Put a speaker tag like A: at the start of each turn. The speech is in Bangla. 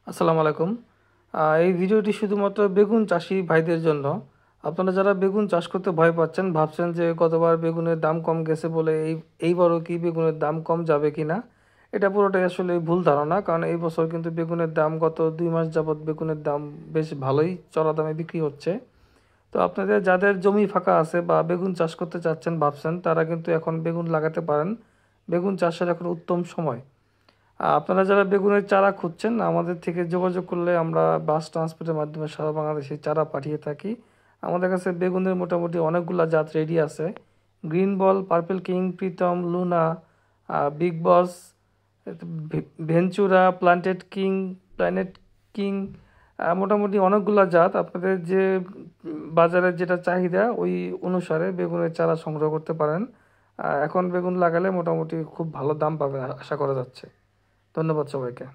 A: আসসালামু আলাইকুম। এই ভিডিওটি শুধুমাত্র বেগুন চাষি ভাইদের জন্য। আপনারা যারা বেগুন চাষ করতে ভয় পাচ্ছেন, ভাবছেন যে গতবার বেগুনের দাম কম গেছে বলে এইবারও কি বেগুনের দাম কম যাবে কিনা, এটা পুরোটাই আসলে ভুল ধারণা। কারণ এই বছর কিন্তু বেগুনের দাম গত 2 মাস যাবৎ বেগুনের দাম বেশ ভালোই চড়া দামে বিক্রি হচ্ছে। তো আপনাদের যাদের জমি ফাঁকা আছে বা বেগুন চাষ করতে চাচ্ছেন ভাবছেন, তারা কিন্তু এখন বেগুন লাগাতে পারেন। বেগুন চাষের এখন উত্তম সময়। আপনারা যারা বেগুনের চারা খুঁজছেন, আমাদের থেকে যোগাযোগ করলে আমরা বাস ট্রান্সপোর্টের মাধ্যমে সারা বাংলাদেশে চারা পাঠিয়ে থাকি। আমাদের কাছে বেগুনের মোটামুটি অনেকগুলা জাত রেডি আছে। Green ball, purple king, Pritam, Luna, big boss, Ventura, planet king, মোটামুটি অনেকগুলা জাত। আপনাদের যে বাজারে যেটা চাহিদা ওই অনুসারে বেগুনের চারা সংগ্রহ করতে পারেন। এখন বেগুন লাগালে মোটামুটি খুব ভালো দাম পাবে আশা করা যাচ্ছে। ধন্যবাদ সবাইকে।